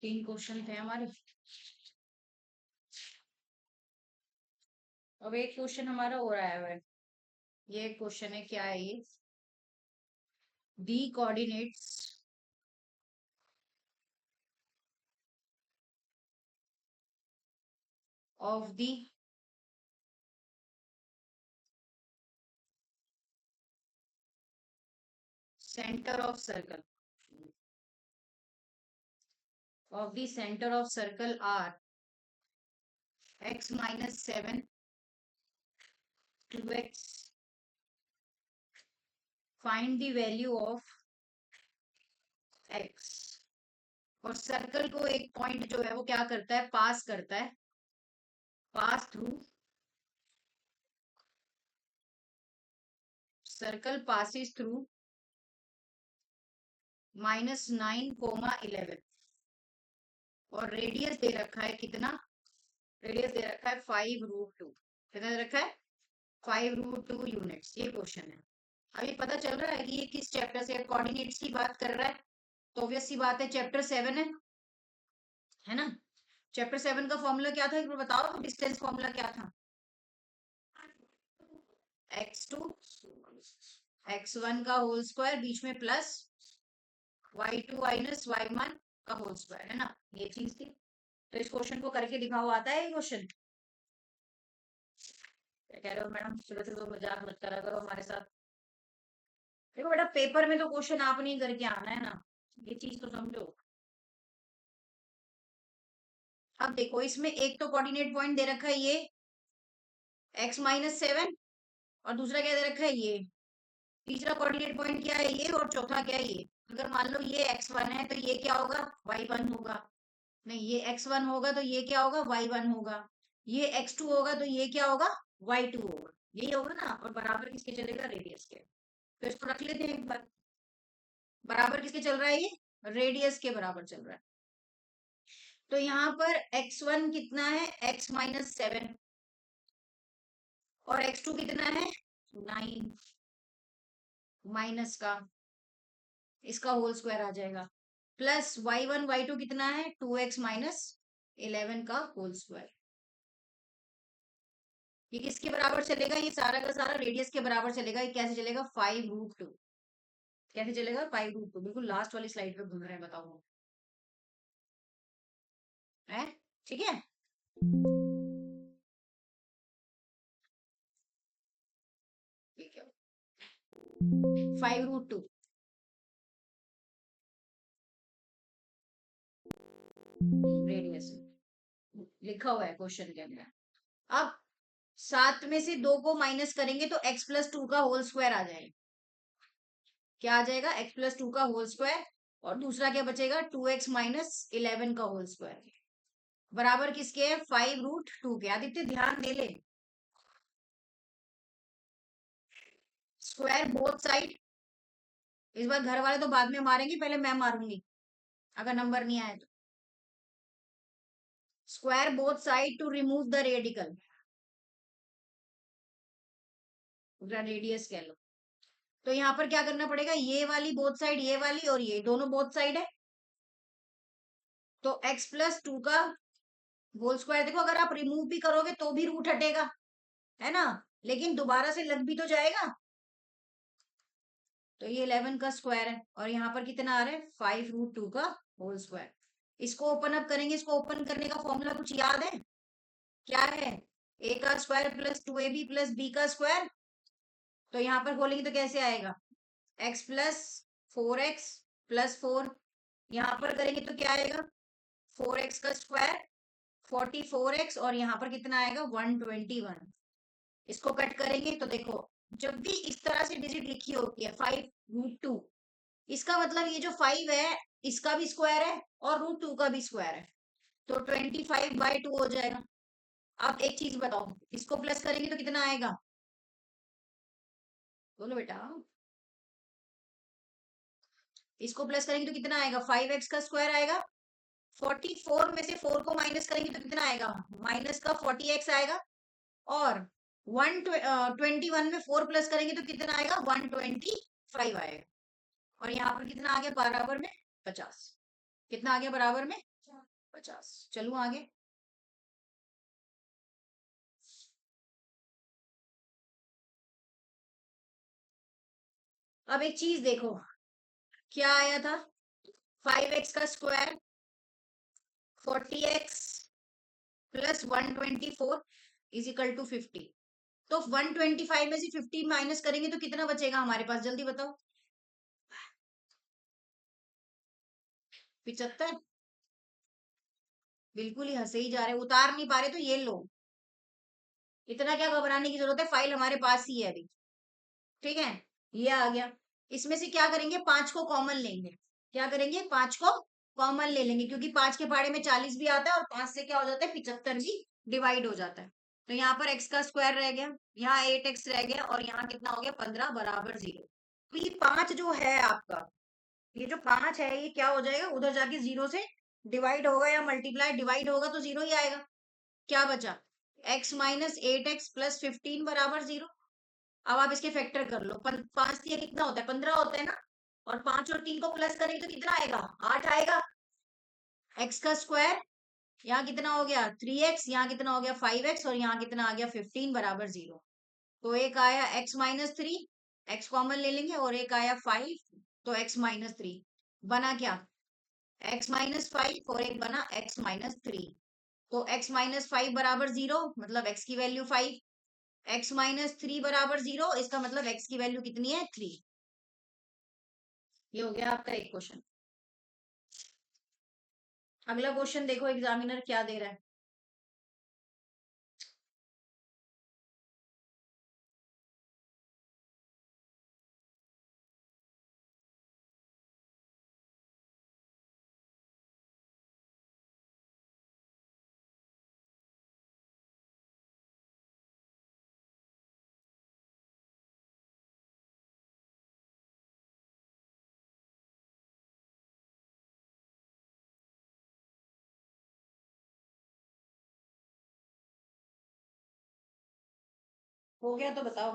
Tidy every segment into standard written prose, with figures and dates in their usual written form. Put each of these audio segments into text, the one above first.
3 question थे हमारे। अब एक क्वेश्चन हमारा और आया हुआ है। ये क्वेश्चन है, क्या है ये? The coordinates of the center of circle are x minus 7, 2x. Find the value of x. और सर्कल को एक पॉइंट जो है वो क्या करता है, पास करता है, pass through circle passes through -9, 11 और रेडियस दे रखा है कितना? रेडियस दे रखा है 5√2। कितना दे रखा है? 5√2 यूनिट्स। ये क्वेश्चन है। अभी पता चल रहा है कि ये किस चैप्टर से कोऑर्डिनेट्स की बात कर रहा है, तो ऑब्वियस सी बात है चैप्टर 7 है ना। चैप्टर 7 का फॉर्मूला क्या था, एक बार बताओ, डिस्टेंस फॉर्मूला क्या था? x2 x1 का होल स्क्वायर, बीच में प्लस y2 माइनस y1 का होल स्क्वायर, है ना। ये चीज थी। तो इस क्वेश्चन को करके दिखाओ। आता है ये क्वेश्चन? क्या कह रहे हो मैडम? सुबह से तो मजाक मत करा करो हमारे साथ। देखो बेटा, पेपर में तो क्वेश्चन आपने ही करके आना है ना, ये चीज तो समझो। अब देखो, इसमें एक तो कोऑर्डिनेट पॉइंट दे रखा है ये x-7, और दूसरा क्या दे रखा है ये, तीसरा कोऑर्डिनेट पॉइंट क्या है ये, और चौथा क्या है ये। अगर मान लो ये x1 है तो ये क्या होगा, y1 होगा। नहीं, ये x1 होगा तो ये क्या होगा, y1 होगा। ये x2 होगा तो ये क्या होगा, y2 होगा। यही होगा ना। और बराबर किसके चलेगा, रेडियस के। तो इसको रख लेते हैं एक बार। बराबर किसके चल रहा है ये, रेडियस के बराबर चल रहा है। तो यहाँ पर x1 कितना है, x-7, और x2 कितना है, 9, माइनस का इसका होल स्क्वायर आ जाएगा, प्लस y1 y2 कितना है, 2x माइनस 11 का होल स्क्वायर। ये किसके बराबर चलेगा, ये सारा का सारा रेडियस के बराबर चलेगा। ये कैसे चलेगा, 5√2। कैसे चलेगा, 5√2। बिल्कुल लास्ट वाली स्लाइड पे घूम रहे हैं, बताओ है। ठीक है। 5√2 रेडियस लिखा हुआ है क्वेश्चन के अंदर। अब 7 में से 2 को माइनस करेंगे तो x+2 का होल स्क्वायर आ जाएगा। क्या आ जाएगा, x+2 का होल स्क्वायर। और दूसरा क्या बचेगा, 2x माइनस 11 का होल स्क्वायर। बराबर किसके है, 5√2 के। आदित्य ध्यान दे ले। Square both side. इस बार घर वाले तो बाद में मारेंगे, पहले मैं मारूंगी अगर नंबर नहीं आए तो। Square both side to remove the radical, radius कह लो। तो यहाँ पर क्या करना पड़ेगा, ये वाली बोथ साइड, ये वाली और ये दोनों बोथ साइड है। तो x+2 का होल स्क्वायर, देखो अगर आप रिमूव भी करोगे तो भी रूट हटेगा, है ना, लेकिन दोबारा से लग भी तो जाएगा। तो ये 11 का स्क्वायर है, और यहाँ पर कितना आ रहा है, 5√2 का होल स्क्वायर। इसको ओपन अप करेंगे। इसको ओपन करने का फॉर्मूला कुछ याद है, क्या है, a का square plus 2ab plus b का स्क्वायर। तो यहाँ पर खोलेंगे तो कैसे आएगा, x+4x+4। यहाँ पर करेंगे तो क्या आएगा, 4x का स्क्वायर 44x, और यहाँ पर कितना आएगा, 121। इसको कट करेंगे तो देखो, जब भी इस तरह से डिजिट लिखी होती है 5√2, इसका मतलब ये जो 5 है इसका भी स्क्वायर है और √2 का भी स्क्वायर है, तो 25/2 हो जाएगा। अब एक चीज बताओ, इसको प्लस करेंगे तो कितना आएगा, बोलो बेटा। इसको प्लस करेंगे तो कितना आएगा, 5x का स्क्वायर आएगा। 44 में से 4 को माइनस करेंगे तो कितना आएगा, माइनस का 40x आएगा। और 121 में 4 प्लस करेंगे तो कितना आएगा, 125 आएगा। और यहाँ पर कितना आ गया, बराबर में 50। कितना आ गया, बराबर में 50। चलू आगे। अब एक चीज देखो, क्या आया था, 5x का square 40x plus 124 is equal to 50। तो 125 में से 50 माइनस करेंगे तो कितना बचेगा हमारे पास, जल्दी बताओ। 75। बिल्कुल ही हंसे ही जा रहे, उतार नहीं पा रहे तो ये लो, इतना क्या घबराने की जरूरत है, फाइल हमारे पास ही है अभी। ठीक है, ये आ गया। इसमें से क्या करेंगे, 5 को कॉमन लेंगे। क्या करेंगे, 5 को कॉमन ले लेंगे, क्योंकि 5 के पहाड़े में 40 भी आता है और 5 से क्या हो जाता है, 75 भी डिवाइड हो जाता है। तो यहाँ पर x का स्क्वायर रह गया, यहाँ 8x रह गया, और यहाँ कितना हो गया, 15 बराबर 0। तो ये 5 जो है आपका, ये जो 5 है ये क्या हो जाएगा, उधर जाके 0 से डिवाइड होगा या मल्टीप्लाई, डिवाइड होगा तो 0 ही आएगा। क्या बचा, x माइनस 8x प्लस 15 बराबर 0। अब आप इसके फैक्टर कर लो, 5 दिया कितना होता है, 15 होता है ना, और 5 और 3 को प्लस करेंगे तो कितना आएगा, 8 आएगा। x का स्क्वायर, यहाँ कितना हो गया 3x, यहाँ कितना हो गया 5x, और यहाँ कितना आ गया 15 बराबर 0। तो एक आया x माइनस 3, x कॉमन ले लेंगे, और एक आया 5, तो x माइनस 3 बना क्या, x माइनस 5, और एक बना x माइनस 3। तो x माइनस 5 बराबर 0, मतलब x की वैल्यू 5। x माइनस 3 बराबर 0, इसका मतलब x की वैल्यू कितनी है, 3। ये हो गया आपका एक क्वेश्चन। अगला क्वेश्चन देखो एग्जामिनर क्या दे रहा है। हो गया तो बताओ।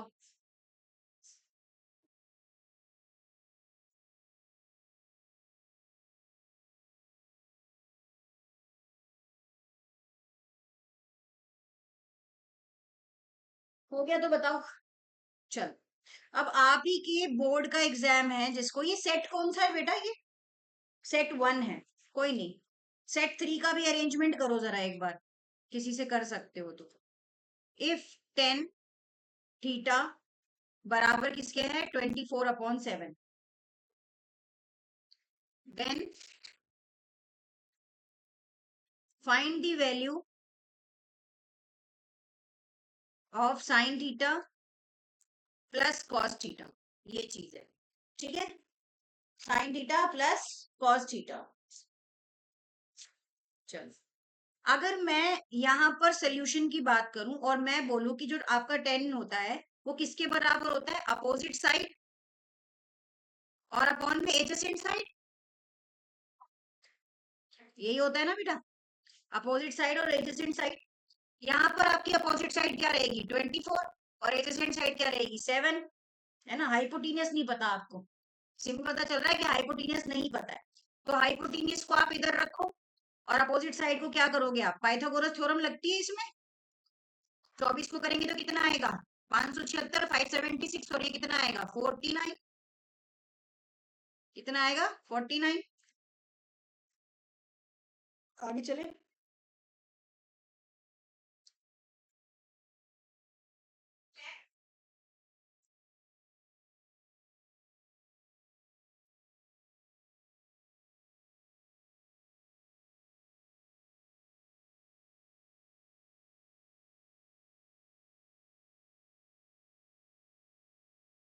हो गया तो बताओ। चल, अब आप ही के बोर्ड का एग्जाम है, जिसको ये सेट कौन सा है बेटा, ये सेट 1 है। कोई नहीं, सेट 3 का भी अरेंजमेंट करो जरा एक बार, किसी से कर सकते हो तो। इफ टेन थीटा बराबर किसके है, 24/7, then find the value of sine theta plus cos theta. ये चीज है, ठीक है, sine theta plus cos theta. चल, अगर मैं यहाँ पर सोल्यूशन की बात करूं और मैं बोलूं कि जो आपका टेन होता है वो किसके बराबर होता है, अपोजिट साइड और अपॉन में एडजेसेंट साइड। यही होता है ना बेटा, अपोजिट साइड और एडजेसेंट साइड। यहाँ पर आपकी अपोजिट साइड क्या रहेगी, 24, और एडजेसेंट साइड क्या रहेगी, 7। है ना, हाइपोटीनियस नहीं पता आपको, सिंपल पता चल रहा है कि हाइपोटीनियस नहीं पता है। तो हाइपोटीनियस को आप इधर रखो, और अपोजिट साइड को क्या करोगे आप, पाइथागोरस थ्योरम लगती है इसमें। 24 को करेंगे तो कितना आएगा, 576, 576, और ये कितना आएगा 49। कितना आएगा 49। आगे चले।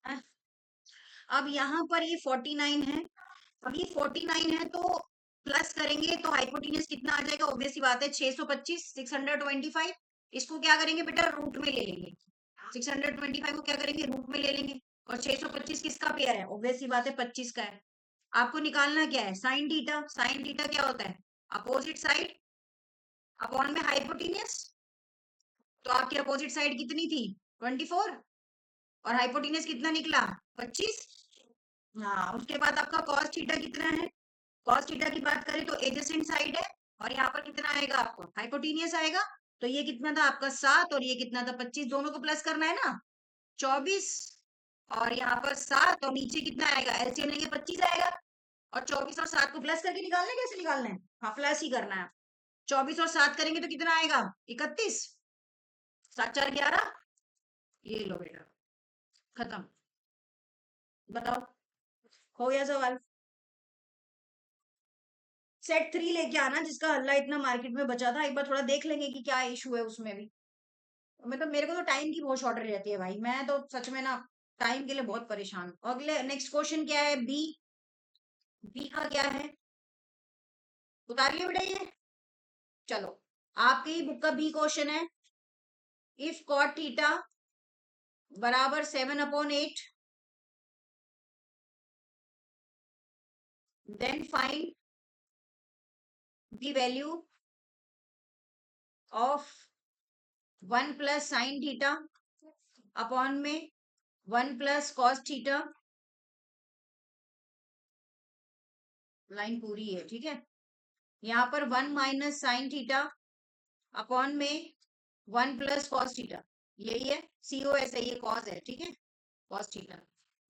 हाँ, अब यहाँ पर ये 49 है, अब ये 49 है तो प्लस करेंगे तो हाइपोटेन्यूज कितना आ जाएगा, ऑब्वियस सी बात है 625, 625। इसको क्या करेंगे बेटा, रूट में ले लेंगे। 625 को क्या करेंगे, रूट में ले लेंगे। और 625 किसका पेयर है, ऑब्वियस सी बात है 25 का है। आपको निकालना क्या है, साइन थीटा। साइन थीटा क्या होता है, अपोजिट साइड अपॉन में हाइपोटेन्यूज। तो आपकी अपोजिट साइड कितनी थी, 24, और हाइपोटेन्यूज कितना निकला, 25। हाँ, उसके बाद आपका कॉस थीटा कितना है, कॉस थीटा की बात करें तो एडजेसेंट साइड है, और यहाँ पर कितना आएगा आपको, हाइपोटेनियस आएगा। तो ये कितना था आपका 7 और ये कितना था 25, दोनों को प्लस करना है ना, 24 और यहाँ पर 7 और नीचे कितना आएगा, एलसीएम लेंगे 25 आएगा। और 24 और 7 को प्लस करके निकालना है, कैसे निकालना है, हाँ प्लस ही करना है। 24 और 7 करेंगे तो कितना आएगा 31, 7 4 11, ये लो बेटा खत्म। बताओ हो गया सवाल। सेट 3 लेके आना जिसका हल्ला इतना मार्केट में बचा था, एक बार थोड़ा देख लेंगे कि क्या इशू है उसमें भी। मतलब मेरे को तो टाइम की बहुत शॉर्टेज रहती है भाई, मैं तो सच में ना टाइम के लिए बहुत परेशान हूं। अगले नेक्स्ट क्वेश्चन क्या है, बी। बी का क्या है, उतार लिया बेटा ये। चलो आपकी ही बुक का बी क्वेश्चन है, इफ कॉट थीटा बराबर 7/8 then find the value of 1 plus sine theta upon में 1 प्लस कॉस थीटा। लाइन पूरी है ठीक है। यहाँ पर 1 माइनस साइन थीटा अपॉन में 1 प्लस कॉस थीटा, यही है COS है, ये कॉस है ठीक है, कॉस थीटा।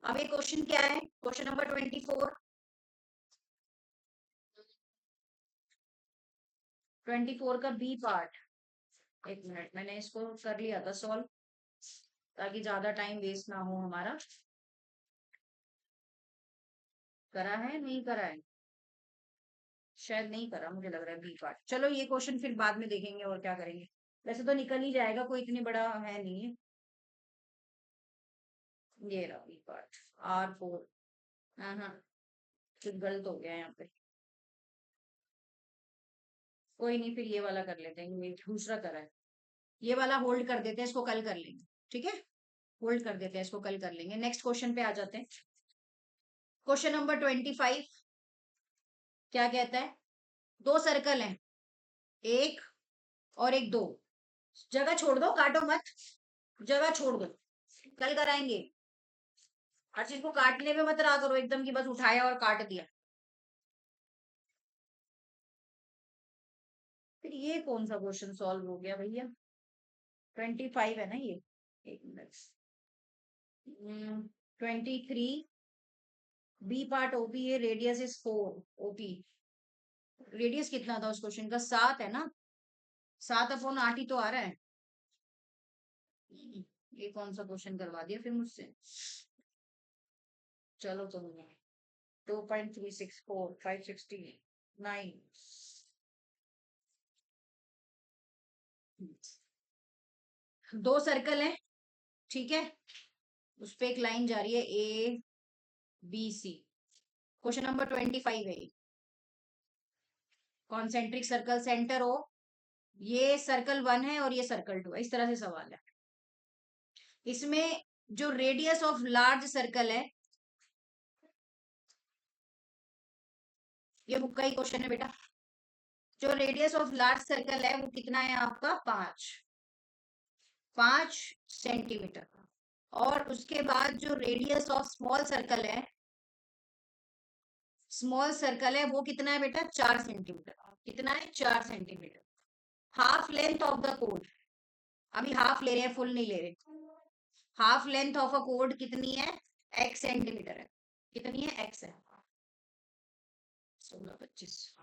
अब ये क्वेश्चन क्या है, क्वेश्चन नंबर 24। 24 का बी पार्ट, एक मिनट मैंने इसको कर लिया था सॉल्व ताकि ज्यादा टाइम वेस्ट ना हो हमारा। करा है नहीं करा है, शायद नहीं करा, मुझे लग रहा है बी पार्ट। चलो ये क्वेश्चन फिर बाद में देखेंगे और क्या करेंगे, वैसे तो निकल ही जाएगा, कोई इतनी बड़ा है नहीं है। ये रहा बी पार्ट R4। हाँ हाँ, कुछ गलत हो गया यहाँ पे, कोई नहीं फिर ये वाला कर लेते हैं, ये दूसरा करा है, ये वाला होल्ड कर देते हैं, इसको कल कर लेंगे ठीक है, होल्ड कर देते हैं इसको, कल कर लेंगे। नेक्स्ट क्वेश्चन पे आ जाते हैं। क्वेश्चन नंबर 25 क्या कहता है, दो सर्कल हैं, एक और एक, दो, जगह छोड़ दो काटो मत, जगह छोड़ दो, कल कराएंगे। हर चीज को काटने में मत रहा करो एकदम की बस उठाया और काट दिया। फिर ये कौन सा क्वेश्चन सॉल्व हो गया भैया, 25 है ना ये, एक मिनट। 23 बी पार्ट ओपी है, रेडियस इज 4 ओपी। रेडियस कितना था उस क्वेश्चन का, 7 है ना, 7/8 ही तो आ रहा है। ये कौन सा क्वेश्चन करवा दिया फिर मुझसे। चलो तो 2.364 569। दो सर्कल है ठीक है, उस पे एक लाइन जा रही है ABC। क्वेश्चन नंबर 25 है, कॉन्सेंट्रिक सर्कल सेंटर हो, ये सर्कल 1 है और ये सर्कल 2 है, इस तरह से सवाल है। इसमें जो रेडियस ऑफ लार्ज सर्कल है, ये बुक का ही क्वेश्चन है बेटा, जो रेडियस ऑफ लार्ज सर्कल है वो कितना है आपका 5 सेंटीमीटर। और उसके बाद जो रेडियस ऑफ स्मॉल सर्कल है, स्मॉल सर्कल है वो कितना है बेटा 4 सेंटीमीटर, कितना है 4 centimetre. Half length of the code, अभी हाफ ले रहे हैं फुल नहीं ले रहे, half length of a code कितनी है x सेंटीमीटर है, कितनी है x है 16 25,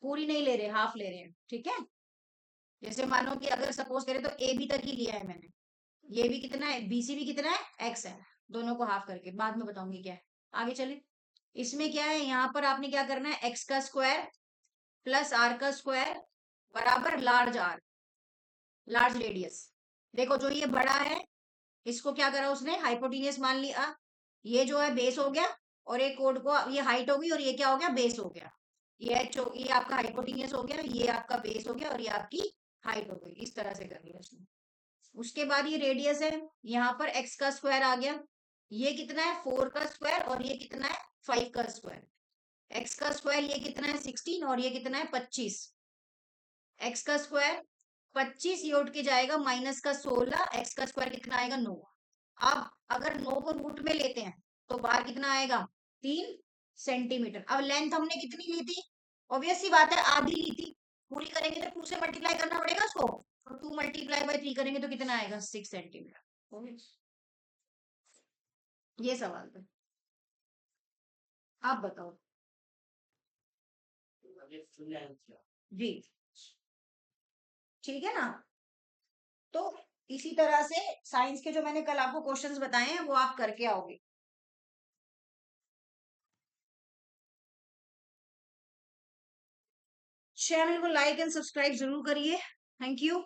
पूरी नहीं ले रहे हाफ ले रहे हैं ठीक है। जैसे मानो कि अगर सपोज करें तो ए बी तक ही लिया है मैंने, ये भी कितना है BC भी कितना है x है, दोनों को हाफ करके बाद में बताऊंगी क्या है। आगे चले, इसमें क्या है, यहाँ पर आपने क्या करना है, x का स्क्वायर प्लस r का स्क्वायर बराबर लार्ज r, लार्ज रेडियस। देखो जो ये बड़ा है इसको क्या करा उसने, हाइपोटेनियस मान लिया, ये जो है बेस हो गया, और एक कोड को ये हाइट होगी और ये क्या हो गया बेस हो गया, ये आपका हाइपोटेनियस हो गया, ये आपका बेस हो गया और ये आपकी हाइट हो गई, इस तरह से कर लिया उसने। उसके बाद ये रेडियस है, यहाँ पर x का स्क्वायर आ गया, ये कितना है 4 का स्क्वायर और ये कितना है 5 का स्क्वायर। x का स्क्वायर ये कितना है 16 और ये कितना है 25, x का स्क्वायर 25 ये उठ के जाएगा माइनस का 16, x का स्क्वायर कितना आएगा 9। अब अगर 9 को रूट में लेते हैं तो बाहर कितना आएगा 3 सेंटीमीटर। अब लेंथ हमने कितनी ली थी ऑब्वियस सी बात है, आधी ली थी, पूरी करेंगे तो 2 से मल्टीप्लाई करना पड़ेगा उसको, और 2 मल्टीप्लाई बाय 3 करेंगे तो कितना आएगा? 6 सेंटीमीटर। ये सवाल था। आप बताओ। जी, ठीक है ना? तो इसी तरह से साइंस के जो मैंने कल आपको क्वेश्चंस बताए हैं वो आप करके आओगे। चैनल को लाइक एंड सब्सक्राइब जरूर करिए। Thank you.